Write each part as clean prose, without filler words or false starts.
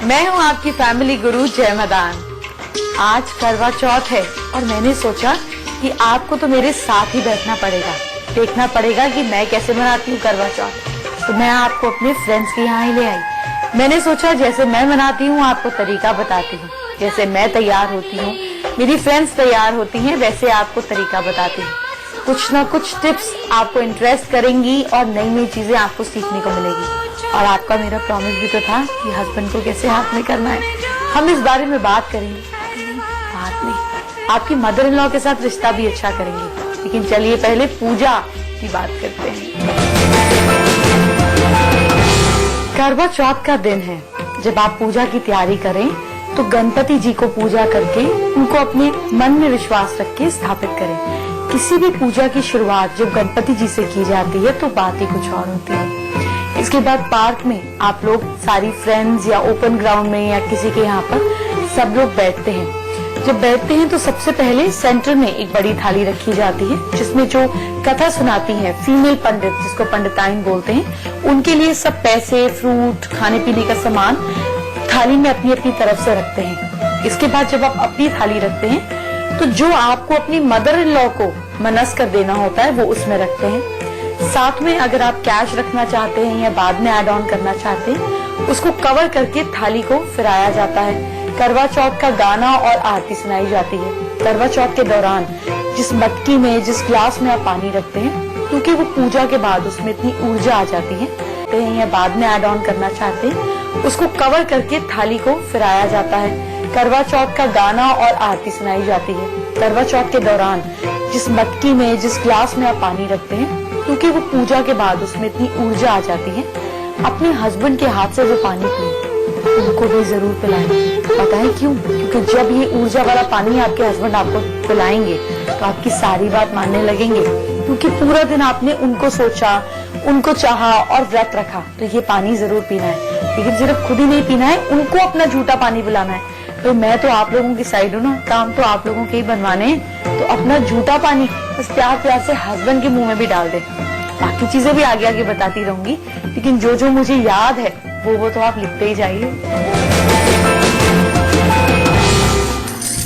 मैं हूँ आपकी फैमिली गुरु जय मदान। आज करवा चौथ है और मैंने सोचा कि आपको तो मेरे साथ ही बैठना पड़ेगा, देखना पड़ेगा कि मैं कैसे मनाती हूँ करवा चौथ। तो मैं आपको अपने फ्रेंड्स के यहाँ ही ले आई। मैंने सोचा जैसे मैं मनाती हूँ आपको तरीका बताती हूँ, जैसे मैं तैयार होती हूँ मेरी फ्रेंड्स तैयार होती हैं, वैसे आपको तरीका बताती हूँ। कुछ ना कुछ टिप्स आपको इंटरेस्ट करेंगी और नई नई चीजें आपको सीखने को मिलेगी। और आपका मेरा प्रॉमिस भी तो था कि हस्बैंड को कैसे हाथ में करना है, हम इस बारे में बात करेंगे। बात नहीं, आपकी मदर इन लॉ के साथ रिश्ता भी अच्छा करेंगे। लेकिन चलिए पहले पूजा की बात करते हैं। करवा चौथ का दिन है। जब आप पूजा की तैयारी करें तो गणपति जी को पूजा करके उनको अपने मन में विश्वास रख के स्थापित करें। किसी भी पूजा की शुरुआत जब गणपति जी से की जाती है तो बात ही कुछ और होती है। इसके बाद पार्क में आप लोग सारी फ्रेंड्स या ओपन ग्राउंड में या किसी के यहाँ पर सब लोग बैठते हैं। जब बैठते हैं तो सबसे पहले सेंटर में एक बड़ी थाली रखी जाती है जिसमें जो कथा सुनाती है फीमेल पंडित, जिसको पंडिताइन बोलते हैं, उनके लिए सब पैसे, फ्रूट, खाने पीने का सामान थाली में अपनी अपनी तरफ से रखते हैं। इसके बाद जब आप अपनी थाली रखते हैं तो जो आपको अपनी मदर इन लॉ को मनस कर देना होता है वो उसमें रखते हैं। साथ में अगर आप कैश रखना चाहते हैं या बाद में ऐड ऑन करना चाहते हैं उसको कवर करके थाली को फिराया जाता है। करवा चौथ का गाना और आरती सुनाई जाती है। करवा चौथ के दौरान जिस मटकी में, जिस ग्लास में आप पानी रखते हैं, क्योंकि वो पूजा के बाद उसमें इतनी ऊर्जा आ जाती है या बाद में ऐड ऑन करना चाहते हैं उसको कवर करके थाली को फिराया जाता है। करवा चौथ का गाना और आरती सुनाई जाती है। करवा चौथ के दौरान जिस मटकी में, जिस ग्लास में आप पानी रखते हैं, क्योंकि वो पूजा के बाद उसमें इतनी ऊर्जा आ जाती है, अपने हस्बैंड के हाथ से वो पानी पिए, उनको भी जरूर पिलाएं। पता है क्यों? क्योंकि जब ये ऊर्जा वाला पानी आपके हस्बैंड आपको पिलाएंगे तो आपकी सारी बात मानने लगेंगे, क्योंकि पूरा दिन आपने उनको सोचा, उनको चाहा और व्रत रखा। तो ये पानी जरूर पीना है, लेकिन सिर्फ खुद ही नहीं पीना है, उनको अपना झूठा पानी पिलाना है। तो मैं तो आप लोगों की साइड हूँ ना, काम तो आप लोगों के ही बनवाने हैं। तो अपना झूठा पानी बस प्यार प्यार से हस्बैंड के मुंह में भी डाल दे। बाकी चीजें भी आगे आगे बताती रहूंगी, लेकिन जो जो मुझे याद है वो तो आप लिखते ही जाइए।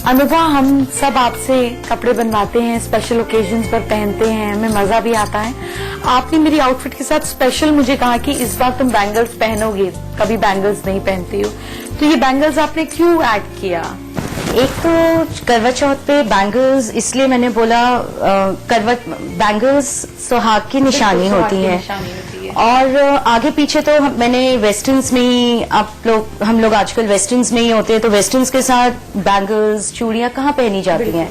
अनुभव, हम सब आपसे कपड़े बनवाते हैं, स्पेशल ओकेजन्स पर पहनते हैं, हमें मजा भी आता है। आपने मेरी आउटफिट के साथ स्पेशल मुझे कहा कि इस बार तुम बैंगल्स पहनोगे, कभी बैंगल्स नहीं पहनती हो, तो ये बैंगल्स आपने क्यों ऐड किया? एक तो करवा चौथ पे बैंगल्स इसलिए मैंने बोला, बैंगल्स सुहाग की निशानी होती है और आगे पीछे तो मैंने वेस्टर्न्स में ही, हम लोग आजकल वेस्टर्न्स में ही होते हैं, तो वेस्टर्न्स के साथ बैंगल्स, चूड़ियां कहाँ पहनी जाती हैं।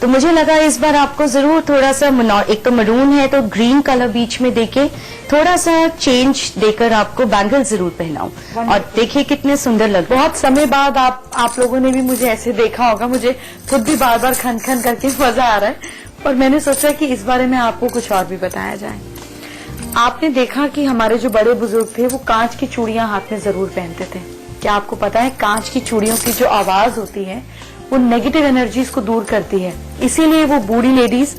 तो मुझे लगा इस बार आपको जरूर थोड़ा सा, एक तो मरून है तो ग्रीन कलर बीच में देके थोड़ा सा चेंज देकर आपको बैंगल जरूर पहनाऊं और देखिए कितने सुंदर लग। बहुत समय बाद आप लोगों ने भी मुझे ऐसे देखा होगा, मुझे खुद भी बार बार खन खन करके मजा आ रहा है। और मैंने सोचा कि इस बारे में आपको कुछ और भी बताया जाए। आपने देखा कि हमारे जो बड़े बुजुर्ग थे वो कांच की चूड़ियां हाथ में जरूर पहनते थे। क्या आपको पता है कांच की चूड़ियों की जो आवाज होती है वो नेगेटिव एनर्जीज को दूर करती है। इसीलिए वो बूढ़ी लेडीज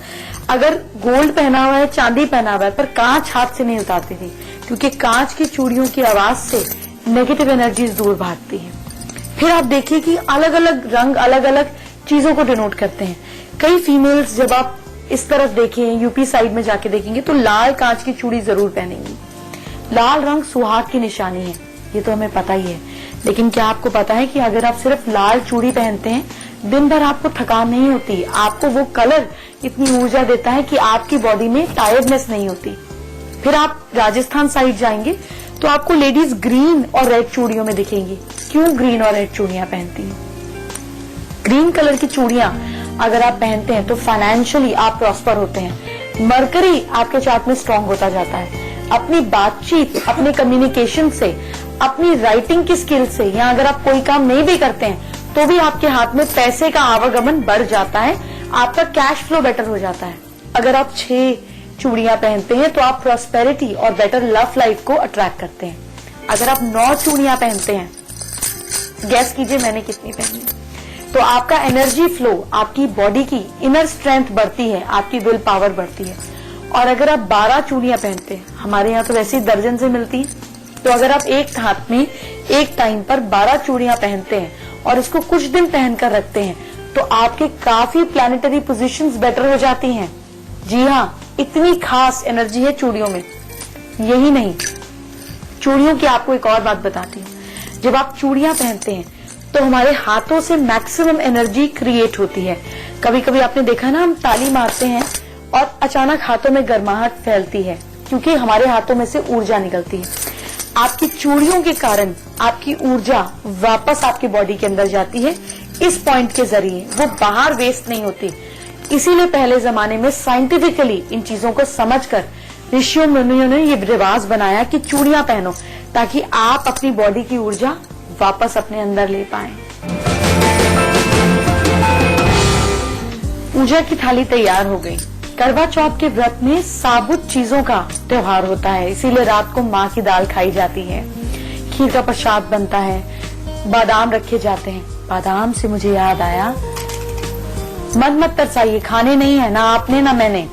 अगर गोल्ड पहना हुआ है, चांदी पहना हुआ है, पर कांच हाथ से नहीं उतारती थी, क्योंकि कांच की चूड़ियों की आवाज से नेगेटिव एनर्जीज दूर भागती है। फिर आप देखिए कि अलग अलग रंग अलग अलग चीजों को डिनोट करते हैं। कई फीमेल्स, जब आप इस तरफ देखें, यूपी साइड में जाके देखेंगे तो लाल कांच की चूड़ी जरूर पहनेंगी। लाल रंग सुहाग की निशानी है, ये तो हमें पता ही है। लेकिन क्या आपको पता है कि अगर आप सिर्फ लाल चूड़ी पहनते हैं, दिन भर आपको थकान नहीं होती, आपको वो कलर इतनी ऊर्जा देता है कि आपकी बॉडी में टायर्डनेस नहीं होती। फिर आप राजस्थान साइड जाएंगे तो आपको लेडीज ग्रीन और रेड चूड़ियों में दिखेंगी। क्यों ग्रीन और रेड चूड़ियां पहनती हैं? ग्रीन कलर की चूड़ियां अगर आप पहनते हैं तो फाइनेंशियली आप प्रॉस्पर होते हैं। मरकरी आपके चार्ट में स्ट्रांग होता जाता है। अपनी बातचीत, अपने कम्युनिकेशन से, अपनी राइटिंग की स्किल से, या अगर आप कोई काम नहीं भी करते हैं तो भी आपके हाथ में पैसे का आवागमन बढ़ जाता है, आपका कैश फ्लो बेटर हो जाता है। अगर आप 6 चूड़ियां पहनते हैं तो आप प्रॉस्पेरिटी और बेटर लव लाइफ को अट्रैक्ट करते हैं। अगर आप 9 चूड़ियां पहनते हैं, गैस कीजिए मैंने कितनी पहनी, तो आपका एनर्जी फ्लो, आपकी बॉडी की इनर स्ट्रेंथ बढ़ती है, आपकी विल पावर बढ़ती है। और अगर आप 12 चूड़ियां पहनते हैं, हमारे यहाँ तो वैसे ही दर्जन से मिलती है, तो अगर आप एक हाथ में एक टाइम पर 12 चूड़ियां पहनते हैं और इसको कुछ दिन पहनकर रखते हैं तो आपके काफी प्लैनेटरी पोजीशंस बेटर हो जाती हैं। जी हाँ, इतनी खास एनर्जी है चूड़ियों में। यही नहीं, चूड़ियों की आपको एक और बात बताती हूँ। जब आप चूड़ियां पहनते हैं तो हमारे हाथों से मैक्सिमम एनर्जी क्रिएट होती है। कभी कभी आपने देखा ना, हम ताली मारते हैं और अचानक हाथों में गर्माहट फैलती है क्योंकि हमारे हाथों में से ऊर्जा निकलती है। आपकी चूड़ियों के कारण आपकी ऊर्जा वापस आपकी बॉडी के अंदर जाती है इस पॉइंट के जरिए, वो बाहर वेस्ट नहीं होती। इसीलिए पहले जमाने में साइंटिफिकली इन चीजों को समझकर ऋषियों मुनियों ने ये रिवाज बनाया कि चूड़ियां पहनो ताकि आप अपनी बॉडी की ऊर्जा वापस अपने अंदर ले पाएं। पूजा की थाली तैयार हो गई। करवा चौथ के व्रत में साबुत चीजों का त्योहार होता है, इसीलिए रात को माँ की दाल खाई जाती है, खीर का प्रसाद बनता है, बादाम रखे जाते हैं। बादाम से मुझे याद आया, मन मत तरसाइए, खाने नहीं है ना आपने ना मैंने,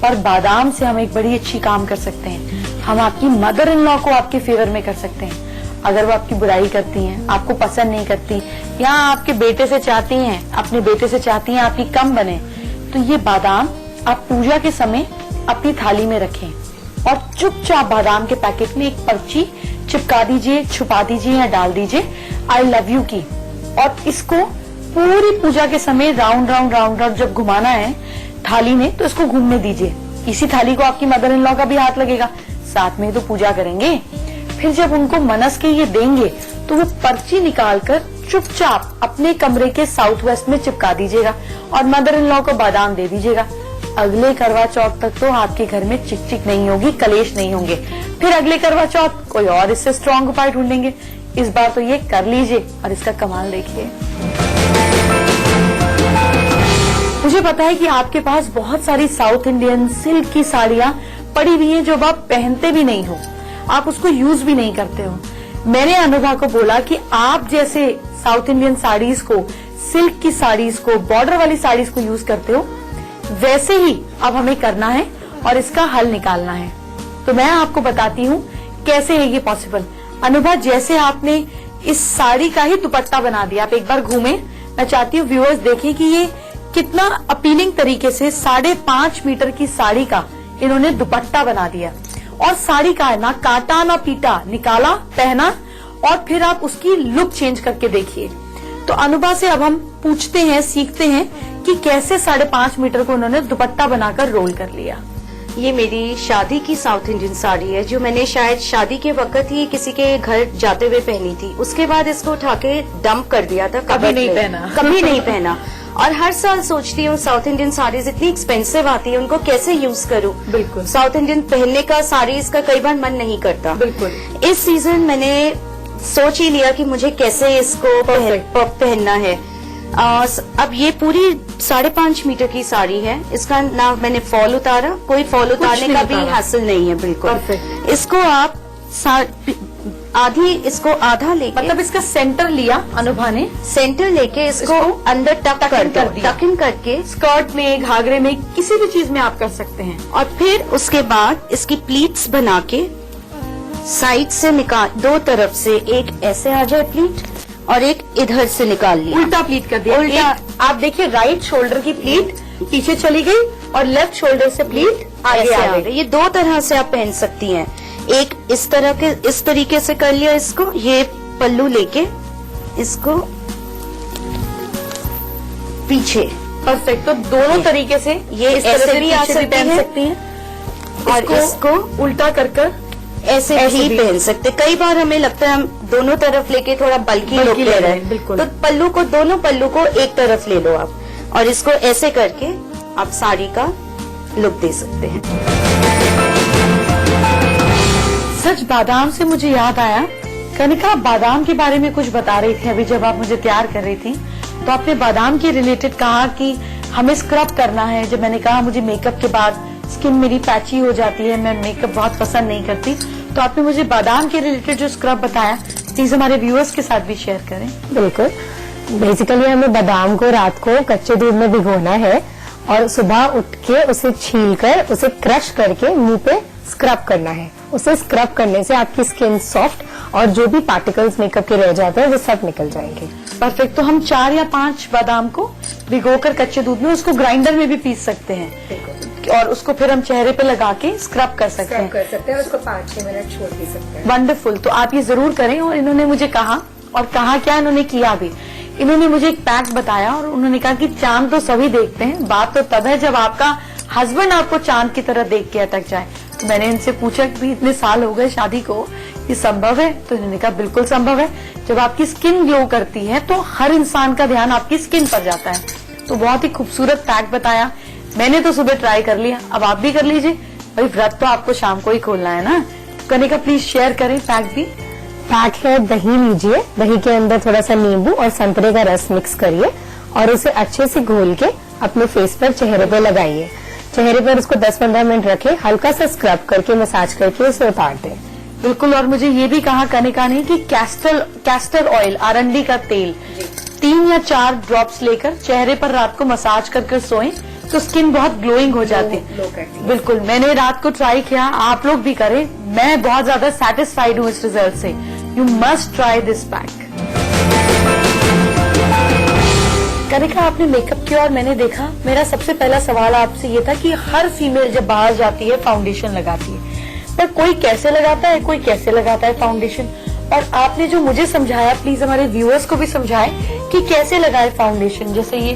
पर बादाम से हम एक बड़ी अच्छी काम कर सकते हैं। हम आपकी मदर इन लॉ को आपके फेवर में कर सकते हैं। अगर वो आपकी बुराई करती हैं, आपको पसंद नहीं करती, या आपके बेटे से चाहती हैं, अपने बेटे से चाहती हैं आपकी कम बने, तो ये बादाम आप पूजा के समय अपनी थाली में रखें और चुपचाप बादाम के पैकेट में एक पर्ची चिपका दीजिए, छुपा दीजिए या डाल दीजिए आई लव यू की, और इसको पूरी पूजा के समय राउंड राउंड राउंड राउंड जब घुमाना है थाली में तो इसको घूमने दीजिए। इसी थाली को आपकी मदर इन लॉ का भी हाथ लगेगा, साथ में तो पूजा करेंगे। फिर जब उनको मनस के ये देंगे तो वो पर्ची निकालकर चुपचाप अपने कमरे के साउथ वेस्ट में चिपका दीजिएगा और मदर इन लॉ को बादाम दे दीजिएगा। अगले करवा चौथ तक तो आपके घर में चिक चिक नहीं होगी, कलेश नहीं होंगे। फिर अगले करवा चौथ कोई और इससे स्ट्रॉन्ग उपाय ढूंढेंगे। इस बार तो ये कर लीजिए और इसका कमाल देखिए। मुझे पता है कि आपके पास बहुत सारी साउथ इंडियन सिल्क की साड़ियां पड़ी हुई हैं जो आप पहनते भी नहीं हो, आप उसको यूज भी नहीं करते हो। मैंने अनुभा को बोला कि आप जैसे साउथ इंडियन साड़ीज को, सिल्क की साड़ीज को, बॉर्डर वाली साड़ीज को यूज करते हो, वैसे ही अब हमें करना है और इसका हल निकालना है। तो मैं आपको बताती हूँ कैसे है ये पॉसिबल। अनुभा, जैसे आपने इस साड़ी का ही दुपट्टा बना दिया, आप एक बार घूमे, मैं चाहती हूँ व्यूअर्स देखें कि ये कितना अपीलिंग तरीके से 5.5 मीटर की साड़ी का इन्होंने दुपट्टा बना दिया। और साड़ी का है ना काटा ना पीटा, निकाला, पहना और फिर आप उसकी लुक चेंज करके देखिए। तो अनुभा से अब हम पूछते हैं, सीखते हैं कि कैसे 5.5 मीटर को उन्होंने दुपट्टा बनाकर रोल कर लिया। ये मेरी शादी की साउथ इंडियन साड़ी है जो मैंने शायद शादी के वक्त ही किसी के घर जाते हुए पहनी थी। उसके बाद इसको उठा के डंप कर दिया था, कभी नहीं पहना। कभी नहीं पहना। और हर साल सोचती हूँ साउथ इंडियन साड़ीज इतनी एक्सपेंसिव आती है, उनको कैसे यूज करूँ। बिल्कुल, साउथ इंडियन पहनने का, साड़ीज का कई बार मन नहीं करता। बिल्कुल। इस सीजन मैंने सोच ही लिया कि मुझे कैसे इसको पहनना है। अब ये पूरी 5.5 मीटर की साड़ी है। इसका ना मैंने फॉल उतारा, कोई फॉल उतारने का भी हासिल नहीं है। बिल्कुल। इसको आप इसको आधा लेके, मतलब इसका सेंटर लिया अनुभा ने, सेंटर लेके इसको अंदर टक इन करके स्कर्ट में, घाघरे में, किसी भी चीज में आप कर सकते हैं। और फिर उसके बाद इसकी प्लीट्स बना के साइड से निकाल, दो तरफ से एक ऐसे आ जाए प्लीट और एक इधर से निकाल लिया, उल्टा प्लीट कर दिया। उल्टा आप देखिए, राइट शोल्डर की प्लीट पीछे चली गई और लेफ्ट शोल्डर से प्लीट आगे आ गई। ये दो तरह से आप पहन सकती हैं। एक इस तरीके से कर लिया इसको, ये पल्लू लेके इसको पीछे। परफेक्ट। तो दोनों तरीके से ये इस तरह ऐसे से भी आ पहन सकती हैं और इसको उल्टा कर ऐसे भी पहन सकते। कई बार हमें लगता है हम दोनों तरफ लेके थोड़ा बल्कि लुक ले रहे हैं। बिल्कुल। तो दोनों पल्लू को एक तरफ ले लो आप और इसको ऐसे करके आप साड़ी का लुक दे सकते हैं। सच, बादाम से मुझे याद आया, कनिका बादाम के बारे में कुछ बता रही थी अभी जब आप मुझे तैयार कर रही थी, तो आपने बादाम के रिलेटेड कहा कि हमें स्क्रब करना है। जब मैंने कहा मुझे मेकअप के बाद स्किन मेरी पैची हो जाती है, मैं मेकअप बहुत पसंद नहीं करती, तो आपने मुझे बादाम के रिलेटेड जो स्क्रब बताया, प्लीज हमारे व्यूअर्स के साथ भी शेयर करें। बिल्कुल। बेसिकली हमें बादाम को रात को कच्चे दूध में भिगोना है और सुबह उठ के उसे छीलकर उसे क्रश करके मुंह पे स्क्रब करना है। उसे स्क्रब करने से आपकी स्किन सॉफ्ट और जो भी पार्टिकल्स मेकअप के रह जाते हैं वो सब निकल जाएंगे। परफेक्ट। तो हम 4 या 5 बादाम को भिगोकर कच्चे दूध में उसको ग्राइंडर में भी पीस सकते हैं और उसको फिर हम चेहरे पे लगा के स्क्रब कर सकते हैं। उसको 5-6 मिनट छोड़ भी सकते हैं। वंडरफुल। तो आप ये जरूर करें। और इन्होंने मुझे कहा, और कहा क्या इन्होंने किया भी, इन्होंने मुझे एक पैक बताया और उन्होंने कहा कि चांद तो सभी देखते हैं, बात तो तब है जब आपका हस्बैंड आपको चांद की तरह देख के अटक जाए। तो मैंने इनसे पूछा कि इतने साल हो गए शादी को, ये संभव है? तो इन्होंने कहा बिल्कुल संभव है। जब आपकी स्किन ग्लो करती है तो हर इंसान का ध्यान आपकी स्किन पर जाता है। तो बहुत ही खूबसूरत पैक बताया। मैंने तो सुबह ट्राई कर लिया, अब आप भी कर लीजिए। भाई व्रत तो आपको शाम को ही खोलना है ना। कनिका प्लीज शेयर करें पैक भी। पैक है, दही लीजिए, दही के अंदर थोड़ा सा नींबू और संतरे का रस मिक्स करिए और उसे अच्छे से घोल के अपने फेस पर, चेहरे पर लगाइए। चेहरे पर उसको 10-15 मिनट रखें, हल्का सा स्क्रब करके मसाज करके उसे उतार दें। बिल्कुल। और मुझे ये भी कहा कनिका ने कि कैस्टर ऑयल, आरंडी का तेल 3 या 4 ड्रॉप्स लेकर चेहरे पर रात को मसाज करके सोएं तो स्किन बहुत ग्लोइंग हो जाती है। बिल्कुल, मैंने रात को ट्राई किया, आप लोग भी करें। मैं बहुत ज्यादा सेटिस्फाइड हूँ इस रिजल्ट से। You must try this pack. Kanika, आपने मेकअप किया और मैंने देखा, मेरा सबसे पहला सवाल आपसे ये था कि हर फीमेल जब बाहर जाती है फाउंडेशन लगाती है, पर कोई कैसे लगाता है, कोई कैसे लगाता है फाउंडेशन। और आपने जो मुझे समझाया, प्लीज हमारे व्यूअर्स को भी समझाएं कि कैसे लगाए फाउंडेशन। जैसे ये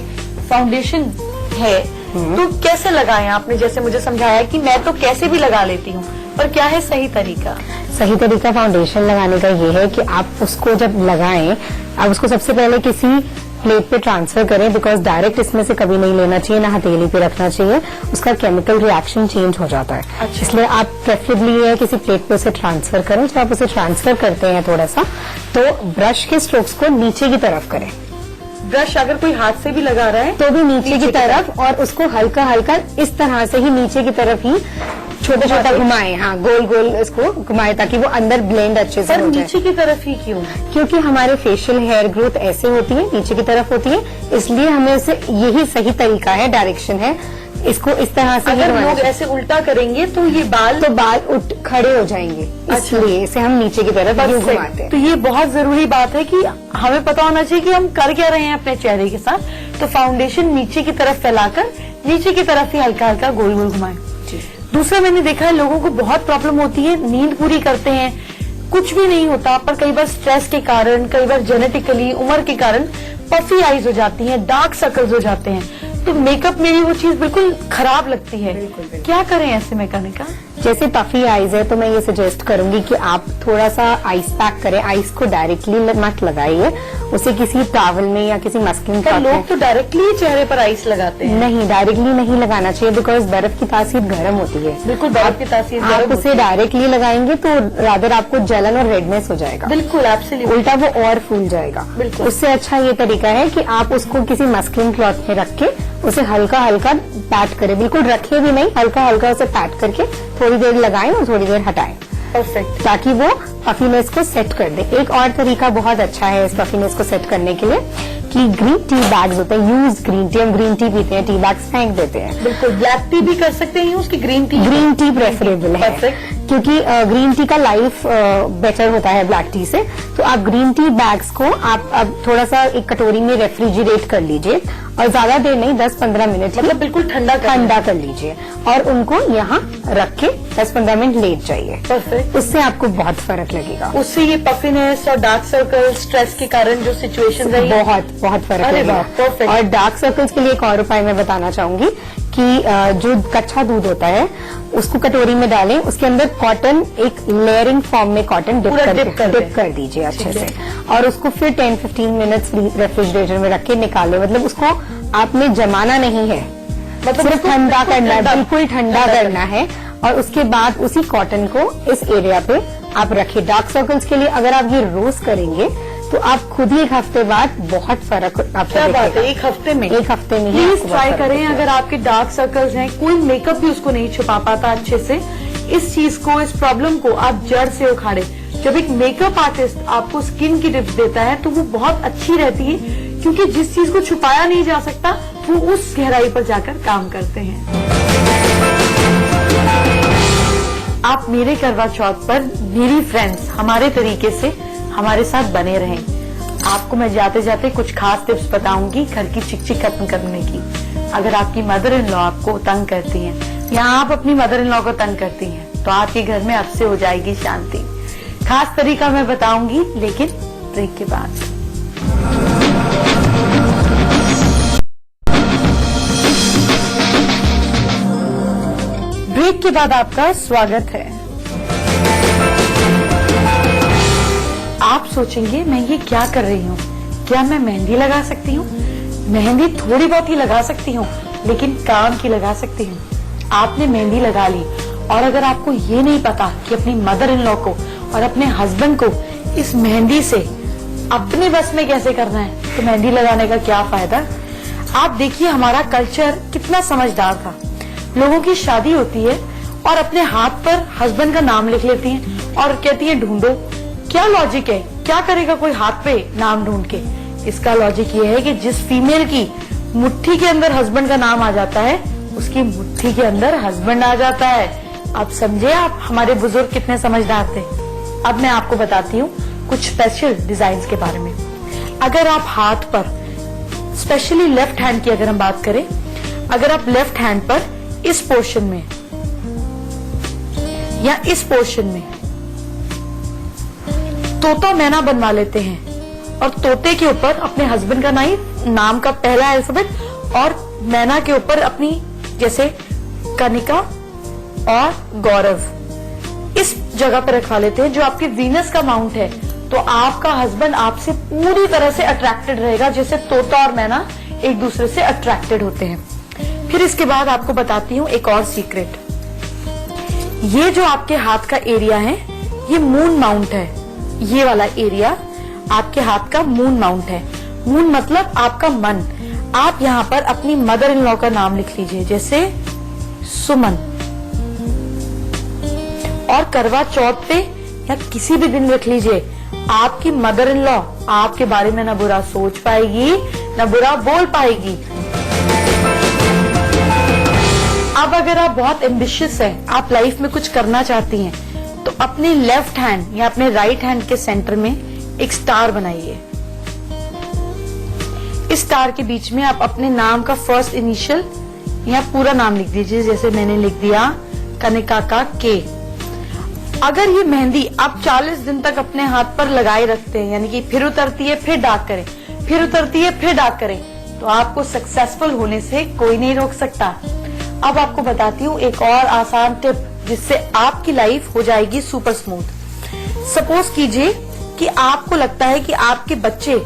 फाउंडेशन है तो कैसे लगाएं? आपने जैसे मुझे समझाया कि मैं तो कैसे भी लगा लेती हूँ, पर क्या है सही तरीका? सही तरीका फाउंडेशन लगाने का ये है कि आप उसको जब लगाएं, आप उसको सबसे पहले किसी प्लेट पे ट्रांसफर करें, बिकॉज डायरेक्ट इसमें से कभी नहीं लेना चाहिए, ना हथेली पे रखना चाहिए, उसका केमिकल रिएक्शन चेंज हो जाता है। अच्छा। इसलिए आप प्रेफरेबली है किसी प्लेट पे उसे ट्रांसफर करें। जब आप उसे ट्रांसफर करते हैं थोड़ा सा, तो ब्रश के स्ट्रोक्स को नीचे की तरफ करें। ब्रश अगर कोई हाथ से भी लगा रहा है तो भी नीचे की तरफ, और उसको हल्का हल्का इस तरह से ही नीचे की तरफ ही छोटा छोटा घुमाएं। हाँ, गोल गोल इसको घुमाएं ताकि वो अंदर ब्लेंड अच्छे से पर हो जाए। नीचे की तरफ ही क्यों? क्योंकि हमारे फेशियल हेयर ग्रोथ ऐसे होती है, नीचे की तरफ होती है, इसलिए हमें इसे, यही सही तरीका है, डायरेक्शन है, इसको इस तरह से अगर लोग ऐसे उल्टा करेंगे तो ये बाल उठ खड़े हो जाएंगे। इसलिए इसे हम नीचे की तरफ यूं घुमाते हैं। तो ये बहुत जरूरी बात है कि हमें पता होना चाहिए कि हम कर क्या रहे हैं अपने चेहरे के साथ। तो फाउंडेशन नीचे की तरफ फैलाकर नीचे की तरफ ही हल्का हल्का गोल गोल घुमाएं। दूसरा, मैंने देखा है लोगों को बहुत प्रॉब्लम होती है, नींद पूरी करते हैं, कुछ भी नहीं होता, पर कई बार स्ट्रेस के कारण, कई बार जेनेटिकली, उम्र के कारण पफी आईज हो जाती हैं, डार्क सर्कल्स हो जाते हैं। तो मेकअप में भी वो चीज बिल्कुल खराब लगती है। क्या करें ऐसे में कनिका? जैसे पफी आईज है तो मैं ये सजेस्ट करूंगी कि आप थोड़ा सा आइस पैक करें। आइस को डायरेक्टली मत लगाइए, उसे किसी टॉवल में या किसी मस्लिन पर लोग तो डायरेक्टली चेहरे पर आइस लगाते हैं। नहीं, डायरेक्टली नहीं लगाना चाहिए, बिकॉज बर्फ की तासीर गर्म होती है। बिल्कुल, बर्फ की तासीर आप उसे डायरेक्टली लगाएंगे तो रादर आपको जलन और रेडनेस हो जाएगा। बिल्कुल, आपसे उल्टा वो और फूल जाएगा। बिल्कुल। उससे अच्छा ये तरीका है कि आप उसको किसी मस्लिन क्लॉथ में रख के उसे हल्का हल्का पैट करें, बिल्कुल रखे भी नहीं, हल्का हल्का उसे पैट करके थोड़ी देर लगाएं और थोड़ी देर हटाएं। परफेक्ट। ताकि वो पफीनेस को सेट कर दे। एक और तरीका बहुत अच्छा है इस पफीनेस को सेट करने के लिए कि ग्रीन टी बैग्स होते हैं, यूज ग्रीन टी, हम ग्रीन टी पीते हैं, टी बैग्स फेंक देते हैं। बिल्कुल, ब्लैक टी भी कर सकते हैं यूज की ग्रीन टी प्रेफरेबल है। Perfect. क्योंकि ग्रीन टी का लाइफ बेटर होता है ब्लैक टी से। तो आप ग्रीन टी बैग्स को आप अब थोड़ा सा एक कटोरी में रेफ्रिजरेट कर लीजिए और ज्यादा देर नहीं, 10-15 मिनट, मतलब बिल्कुल ठंडा कर लीजिए और उनको यहाँ रख के 10-15 मिनट लेट जाइए। परफेक्ट। उससे आपको बहुत फर्क लगेगा। उससे ये पफिनेस और डार्क सर्कल, स्ट्रेस के कारण जो सिचुएशन रही, बहुत फर्क अरे लगेगा। वाह, perfect। और डार्क सर्कल्स के लिए एक और उपाय मैं बताना चाहूंगी कि जो कच्चा दूध होता है उसको कटोरी में डालें, उसके अंदर कॉटन, एक लेयरिंग फॉर्म में कॉटन डिप कर दीजिए अच्छे से, और उसको फिर 10-15 मिनट्स रेफ्रिजरेटर में रख के निकालें। मतलब उसको आपने जमाना नहीं है, मतलब सिर्फ ठंडा करना है, बिल्कुल ठंडा करना है। और उसके बाद उसी कॉटन को इस एरिया पे आप रखिए। डार्क सर्कल्स के लिए अगर आप ये रोज करेंगे तो आप खुद ही एक हफ्ते बाद बहुत फर्क आपको दिखेगा। एक हफ्ते में ही प्लीज ट्राई करें। अगर आपके डार्क सर्कल्स हैं, कोई मेकअप भी उसको नहीं छुपा पाता अच्छे से, इस चीज को, इस प्रॉब्लम को आप जड़ से उखाड़े। जब एक मेकअप आर्टिस्ट आपको स्किन की टिप्स देता है तो वो बहुत अच्छी रहती है, क्योंकि जिस चीज को छुपाया नहीं जा सकता वो उस गहराई पर जाकर काम करते हैं। आप मेरे करवा चौथ पर मेरी फ्रेंड्स हमारे तरीके से हमारे साथ बने रहें। आपको मैं जाते जाते कुछ खास टिप्स बताऊंगी घर की चिकचिक खत्म करने की। अगर आपकी मदर इन लॉ आपको तंग करती हैं या आप अपनी मदर इन लॉ को तंग करती हैं तो आपके घर में अब से हो जाएगी शांति। खास तरीका मैं बताऊंगी, लेकिन ब्रेक के बाद। ब्रेक के बाद आपका स्वागत है। आप सोचेंगे मैं ये क्या कर रही हूँ, क्या मैं मेहंदी लगा सकती हूँ? मेहंदी थोड़ी बहुत ही लगा सकती हूँ, लेकिन काम की लगा सकती हूँ। आपने मेहंदी लगा ली और अगर आपको ये नहीं पता कि अपनी मदर इन लॉ को और अपने हस्बैंड को इस मेहंदी से अपने बस में कैसे करना है, तो मेहंदी लगाने का क्या फायदा। आप देखिए हमारा कल्चर कितना समझदार था। लोगों की शादी होती है और अपने हाथ पर हस्बैंड का नाम लिख लेती हैं और कहती है ढूंढो। क्या लॉजिक है, क्या करेगा कोई हाथ पे नाम ढूंढ के। इसका लॉजिक ये है कि जिस फीमेल की मुट्ठी के अंदर हस्बैंड का नाम आ जाता है उसकी मुट्ठी के अंदर हस्बैंड आ जाता है। अब समझे आप हमारे बुजुर्ग कितने समझदार थे। अब मैं आपको बताती हूँ कुछ स्पेशल डिजाइन के बारे में। अगर आप हाथ पर, स्पेशली लेफ्ट हैंड की अगर हम बात करें, अगर आप लेफ्ट हैंड पर इस पोर्शन में या इस पोर्शन में तोता मैना बनवा लेते हैं और तोते के ऊपर अपने हस्बैंड का नाम का पहला अल्फाबेट और मैना के ऊपर अपनी, जैसे कनिका और गौरव इस जगह पर रखवा लेते हैं जो आपके वीनस का माउंट है, तो आपका हस्बैंड आपसे पूरी तरह से अट्रैक्टेड रहेगा, जैसे तोता और मैना एक दूसरे से अट्रैक्टेड होते हैं। फिर इसके बाद आपको बताती हूँ एक और सीक्रेट। ये जो आपके हाथ का एरिया है ये मून माउंट है। ये वाला एरिया आपके हाथ का मून माउंट है। मून मतलब आपका मन। आप यहाँ पर अपनी मदर इन लॉ का नाम लिख लीजिए, जैसे सुमन। और करवा चौथ पे या किसी भी दिन लिख लीजिए, आपकी मदर इन लॉ आपके बारे में ना बुरा सोच पाएगी ना बुरा बोल पाएगी। अब अगर आप बहुत एम्बिशियस हैं, आप लाइफ में कुछ करना चाहती हैं, तो अपने लेफ्ट हैंड या अपने राइट हैंड के सेंटर में एक स्टार बनाइए। इस स्टार के बीच में आप अपने नाम का फर्स्ट इनिशियल या पूरा नाम लिख दीजिए, जैसे मैंने लिख दिया कनिका का के। अगर ये मेहंदी आप 40 दिन तक अपने हाथ पर लगाए रखते हैं, यानी कि फिर उतरती है फिर डार्क करें, फिर उतरती है फिर डार्क करें, तो आपको सक्सेसफुल होने से कोई नहीं रोक सकता। अब आपको बताती हूँ एक और आसान टिप जिससे आपकी लाइफ हो जाएगी सुपर स्मूथ। सपोज कीजिए कि आपको लगता है कि आपके बच्चे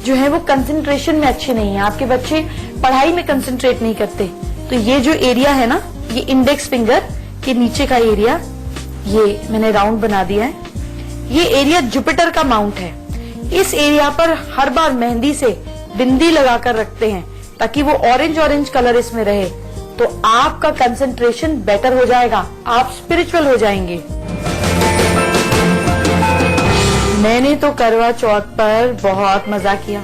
जो है वो कंसंट्रेशन में अच्छे नहीं है, आपके बच्चे पढ़ाई में कंसंट्रेट नहीं करते, तो ये जो एरिया है ना, ये इंडेक्स फिंगर के नीचे का एरिया, ये मैंने राउंड बना दिया है, ये एरिया जुपिटर का माउंट है। इस एरिया पर हर बार मेहंदी से बिंदी लगाकर रखते हैं ताकि वो ऑरेंज ऑरेंज कलर इसमें रहे, तो आपका कंसंट्रेशन बेटर हो जाएगा, आप स्पिरिचुअल हो जाएंगे। मैंने तो करवा चौथ पर बहुत मजा किया।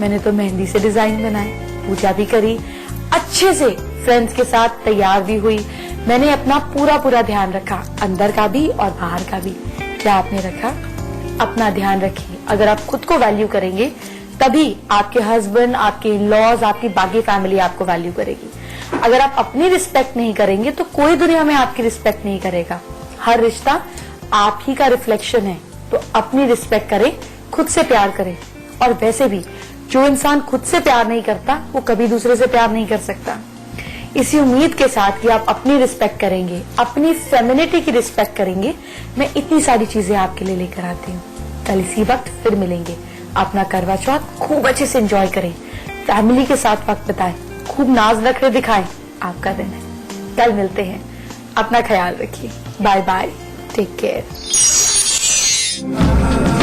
मैंने तो मेहंदी से डिजाइन बनाए, पूजा भी करी, अच्छे से फ्रेंड्स के साथ तैयार भी हुई। मैंने अपना पूरा ध्यान रखा, अंदर का भी और बाहर का भी। क्या आपने रखा? अपना ध्यान रखिए। अगर आप खुद को वैल्यू करेंगे तभी आपके हस्बैंड, आपके इन-लॉज, आपकी बाकी फैमिली आपको वैल्यू करेगी। अगर आप अपनी रिस्पेक्ट नहीं करेंगे तो कोई दुनिया में आपकी रिस्पेक्ट नहीं करेगा। हर रिश्ता आप ही का रिफ्लेक्शन है, तो अपनी रिस्पेक्ट करें, खुद से प्यार करें। और वैसे भी जो इंसान खुद से प्यार नहीं करता वो कभी दूसरे से प्यार नहीं कर सकता। इसी उम्मीद के साथ कि आप अपनी रिस्पेक्ट करेंगे, अपनी फेमिनिटी की रिस्पेक्ट करेंगे, मैं इतनी सारी चीजें आपके लिए लेकर आती हूँ। कल इसी वक्त फिर मिलेंगे। अपना करवा चौथ खूब अच्छे से एंजॉय करें, फैमिली के साथ वक्त बिताएं, खूब नाज नखरे दिखाएं। आपका दिन है, कल मिलते हैं। अपना ख्याल रखिए। Bye bye, take care.